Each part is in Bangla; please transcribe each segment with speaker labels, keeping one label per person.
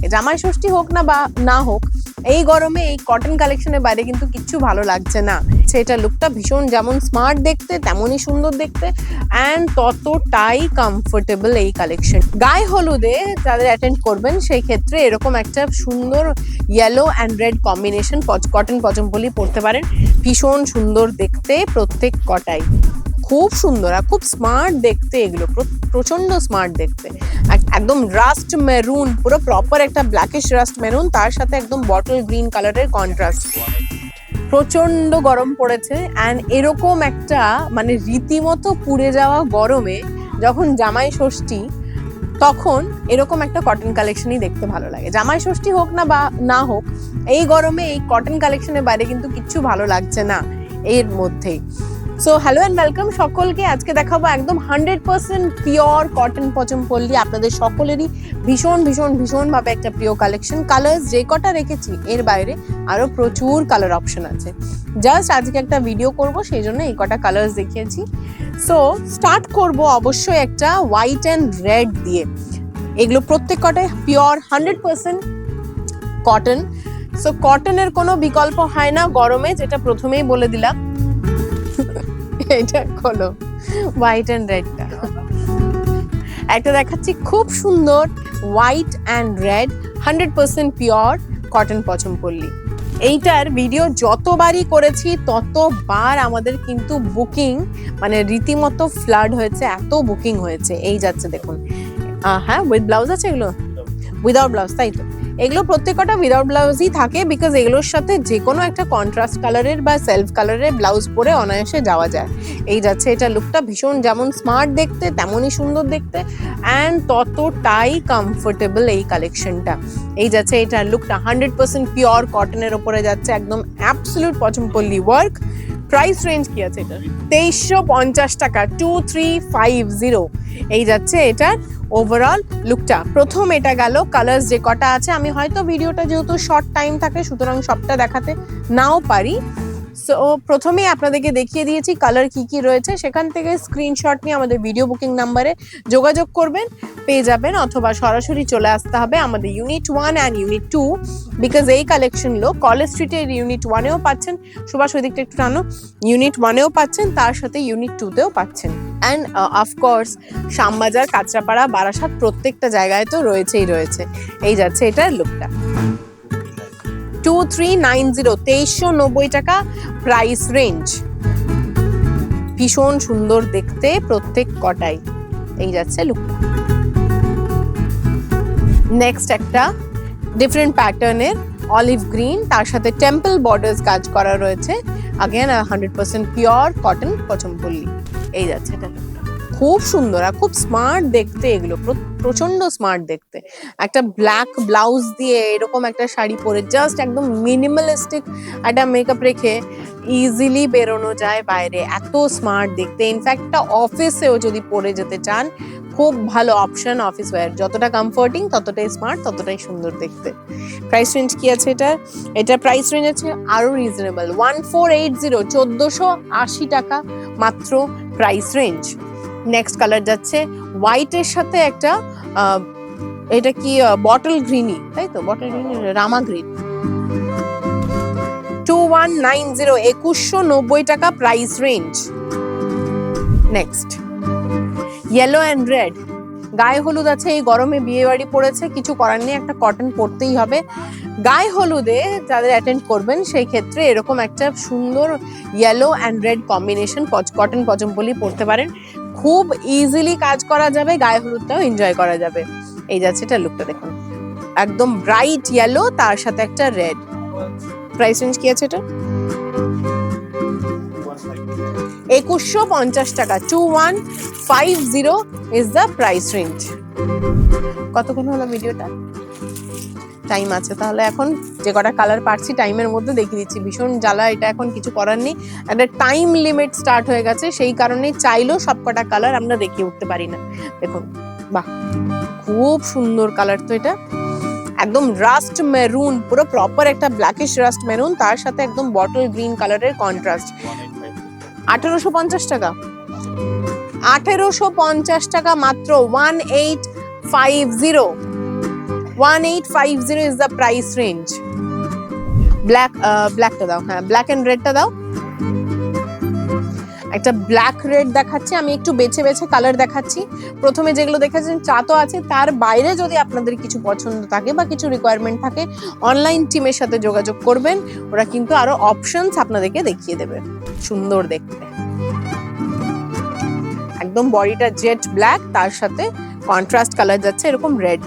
Speaker 1: লাগে। জামাই ষষ্ঠী হোক বা না হোক, এই গরমে এই কটন কালেকশনের বাইরে কিন্তু কিচ্ছু ভালো লাগছে না। সেটা লুকটা ভীষণ যেমন স্মার্ট দেখতে তেমনই সুন্দর দেখতে অ্যান্ড ততটাই কমফোর্টেবল এই কালেকশন। গায়ে হলুদে যাদের অ্যাটেন্ড করবেন সেই ক্ষেত্রে এরকম একটা সুন্দর yellow and red combination cotton Pochampally পরতে পারেন। ভীষণ সুন্দর দেখতে প্রত্যেক কটাই, খুব সুন্দর আর খুব স্মার্ট দেখতে, এগুলো প্রচন্ড স্মার্ট দেখতে। একদম রাস্ট মেরুন, পুরো প্রপার একটা ব্ল্যাকিশ রাস্ট মেরুন, তার সাথে একদম বটল গ্রিন কালারের কন্ট্রাস্ট। প্রচন্ড গরম পড়েছে অ্যান্ড এরকম একটা মানে রীতিমতো পুড়ে যাওয়া গরমে যখন জামাই ষষ্ঠী, তখন এরকম একটা কটন কালেকশনই দেখতে ভালো লাগে। জামাই ষষ্ঠী হোক বা না হোক, এই গরমে এই কটন কালেকশনের বাইরে কিন্তু কিচ্ছু ভালো লাগছে না এর মধ্যেই। সো হ্যালো অ্যান্ড ওয়েলকাম সকলকে। আজকে দেখাবো একদম 100% পিওর কটন পচমপল্লি, আপনাদের সকলেরই ভীষণ ভীষণ ভীষণভাবে একটা প্রিয় কালেকশন। কালার্স যে কটা রেখেছি এর বাইরে আরো প্রচুর কালার অপশন আছে। জাস্ট আজকে একটা ভিডিও করব, সেই জন্য এই কটা কালার্স দেখিয়েছি। সো স্টার্ট করব অবশ্যই একটা হোয়াইট অ্যান্ড রেড দিয়ে। এগুলো প্রত্যেক কটাই পিওর 100% কটন। সো কটনের কোনো বিকল্প হয় না গরমে, যেটা প্রথমেই বলে দিলাম। এটা হলো হোয়াইট অ্যান্ড রেডটা। একটা দেখাচ্ছি খুব সুন্দর white and red 100% pure cotton Pochampally. এইটার ভিডিও যতবারই করেছি ততবার আমাদের কিন্তু বুকিং মানে রীতিমতো ফ্লাড হয়েছে, এত বুকিং হয়েছে। এই যাচ্ছে দেখুন, হ্যাঁ উইথ ব্লাউজ আছে, এগুলো উইদাউট ব্লাউজ, তাই তো? এগুলো প্রত্যেকটা উইদাউট ব্লাউজই থাকে, বিকজ এগুলোর সাথে যে কোনো একটা কন্ট্রাস্ট কালারের বা সেলফ কালারের ব্লাউজ পরে অনায়াসে যাওয়া যায়। এই যাচ্ছে, এটা লুকটা ভীষণ যেমন স্মার্ট দেখতে তেমনই সুন্দর দেখতে অ্যান্ড ততটাই কমফোর্টেবল এই কালেকশনটা। এই যাচ্ছে, এটার লুকটা 100% পিওর কটনের ওপরে যাচ্ছে, একদম absolute Pochampally work. Price range কি আছে এটা? 2350 টাকা, 2350। এই যাচ্ছে এটার ওভারঅল লুকটা। প্রথম এটা গেল। কালার্স যে কটা আছে, আমি হয়তো ভিডিওটা যেহেতু শর্ট টাইম থাকে সুতরাং সবটা দেখাতে নাও পারি। সো প্রথমেই আপনাদেরকে দেখিয়ে দিয়েছি কালার কি কি রয়েছে, সেখান থেকে স্ক্রিনশট নিয়ে আমাদের ভিডিও বুকিং নাম্বারে যোগাযোগ করবেন, পেয়ে যাবেন, অথবা সরাসরি চলে আসতে হবে আমাদের ইউনিট 1 অ্যান্ড ইউনিট 2, বিকজ এই কালেকশনগুলো কলেজ স্ট্রিটের ইউনিট 1-এও পাচ্ছেন, সুভাষ ওই দিকটা একটু টানো, ইউনিট 1-এও পাচ্ছেন, তার সাথে ইউনিট 2-তেও পাচ্ছেন। অ্যান্ড অফকোর্স শ্যামবাজার, কাঁচরাপাড়া, বারাসাত প্রত্যেকটা জায়গায় তো রয়েছেই রয়েছে। এই যাচ্ছে এটার লুকটা, 2390, 2390 টাকা প্রাইস রেঞ্জ। ভীষণ সুন্দর দেখতে প্রত্যেক কটাই। এই যাচ্ছে লুকটা। নেক্সট একটা ডিফারেন্ট প্যাটার্নের অলিভ গ্রিন, তার সাথে টেম্পল বর্ডার্স কাজ করা রয়েছে। Again 100% pure cotton Pochampally. এই যাচ্ছে এটা লুকটা, খুব সুন্দর আর খুব স্মার্ট দেখতে, এগুলো প্রচন্ড স্মার্ট দেখতে। একটা ব্ল্যাক ব্লাউজ দিয়ে এরকম একটা শাড়ি পরে জাস্ট একদম মিনিমালিস্টিক একটা মেকআপ রেখে ইজিলি বেরোনো যায় বাইরে, এত স্মার্ট দেখতে। ইনফ্যাক্ট অফিসেও যদি পরে যেতে চান, খুব ভালো অপশন অফিস ওয়্যার। যতটা কমফোর্টিং ততটাই স্মার্ট, ততটাই সুন্দর দেখতে। প্রাইস রেঞ্জ কি আছে এটা? এটা প্রাইস রেঞ্জ আছে আরো রিজনেবল, 1480, 1480 টাকা মাত্র প্রাইস রেঞ্জ। নেক্সট কালার যাচ্ছে হোয়াইটের সাথে একটা এটা কি বটল গ্রিনই, তাই তো? বটল গ্রিন, রামা গ্রিন। 2190, 2190 টাকা price range. Next yellow and red, গায়ে হলুদ আছে, এই গরমে বিয়ে বাড়ি পড়েছে, কিছু করার নেই, একটা কটন পরতেই হবে। গায়ে হলুদে যাদের অ্যাটেন্ড করবেন সেই ক্ষেত্রে এরকম একটা সুন্দর yellow and red combination cotton Pochampally পরতে পারেন, খুব ইজিলি কাজ করা যাবে, গায়ে হলুদটাও এনজয় করা যাবে। এই যাচ্ছে এটা লুকটা দেখুন, একদম ব্রাইট ইয়েলো, তার সাথে একটা রেড। প্রাইস রেঞ্জ কি আছে এটা? 2150 টাকা, 2150 ইজ দ্য প্রাইস রেঞ্জ। কতক্ষণ হলো ভিডিওটা? টাইম আছে, তাহলে এখন যে কটা কালার পাচ্ছি টাইমের মধ্যে দেখিয়ে দিচ্ছি। ভীষণ জ্বালা, এটা এখন কিছু করার নেই, একটা টাইম লিমিট স্টার্ট হয়ে গেছে, সেই কারণে চাইলেও সব কটা কালার আমরা দেখিয়ে উঠতে পারি না। দেখুন, বাহ খুব সুন্দর কালার তো এটা, একদম রাস্ট মেরুন, পুরো প্রপার একটা ব্ল্যাকিশ রাস্ট মেরুন, তার সাথে একদম বটল গ্রিন কালারের কন্ট্রাস্ট। 1850 টাকা, 1850 টাকা মাত্র, 1850। 1850 is the price range. ব্ল্যাকটা দাও, হ্যাঁ ব্ল্যাক এন্ড রেডটা দাও। একটা ব্ল্যাক রেড দেখাচ্ছি, আমি একটু বেছে বেছে কালার দেখাচ্ছি। প্রথমে যেগুলো দেখাচ্ছেন চা তো আছে, তার বাইরে যদি আপনাদের কিছু পছন্দ থাকে বা কিছু রিকোয়ারমেন্ট থাকে অনলাইন টিমের সাথে যোগাযোগ করবেন, ওরা কিন্তু আরো অপশনস আপনাদেরকে দেখিয়ে দেবে। সুন্দর দেখতে, একদম বডিটা জেট ব্ল্যাক, তার সাথে কন্ট্রাস্ট কালার যাচ্ছে এরকম রেড।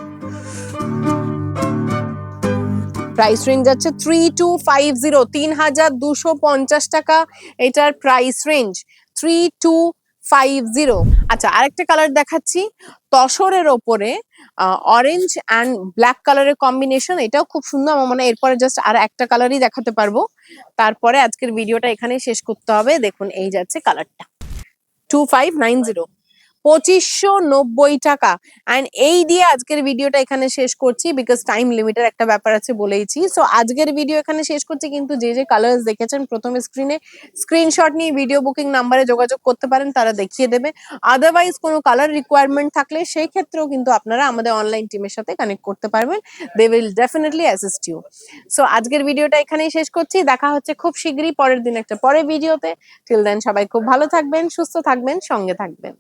Speaker 1: প্রাইস রেঞ্জ যাচ্ছে 3250, 3250 টাকা এটার প্রাইস রেঞ্জ, 3250। আচ্ছা আরেকটা কালার দেখাচ্ছি, তসরের ওপরে অরেঞ্জ অ্যান্ড ব্ল্যাক কালারের কম্বিনেশন, এটাও খুব সুন্দর। আমার মনে হয় এরপরে জাস্ট আর একটা কালারই দেখাতে পারবো, তারপরে আজকের ভিডিওটা এখানেই শেষ করতে হবে। দেখুন এই যাচ্ছে কালারটা, 2590, 2590 টাকা। অ্যান্ড এই দিয়ে আজকের ভিডিওটা এখানে শেষ করছি, বিকজ টাইম লিমিটের একটা ব্যাপার আছে বলেইছি। সো আজকের ভিডিও এখানে শেষ করছি, কিন্তু যে যে কালার্স দেখেছেন প্রথমে স্ক্রিনে, স্ক্রিনশট নিয়ে ভিডিও বুকিং নাম্বারে যোগাযোগ করতে পারেন, তারা দেখিয়ে দেবে। আদারওয়াইজ কোনো কালার রিকোয়ারমেন্ট থাকলে সেই ক্ষেত্রেও কিন্তু আপনারা আমাদের অনলাইন টিমের সাথে কানেক্ট করতে পারবেন, they will definitely assist you. So আজকের ভিডিওটা এখানেই শেষ করছি, দেখা হচ্ছে খুব শীঘ্রই পরের দিন একটা পরের ভিডিওতে। টিল দেন সবাই খুব ভালো থাকবেন, সুস্থ থাকবেন, সঙ্গে থাকবেন।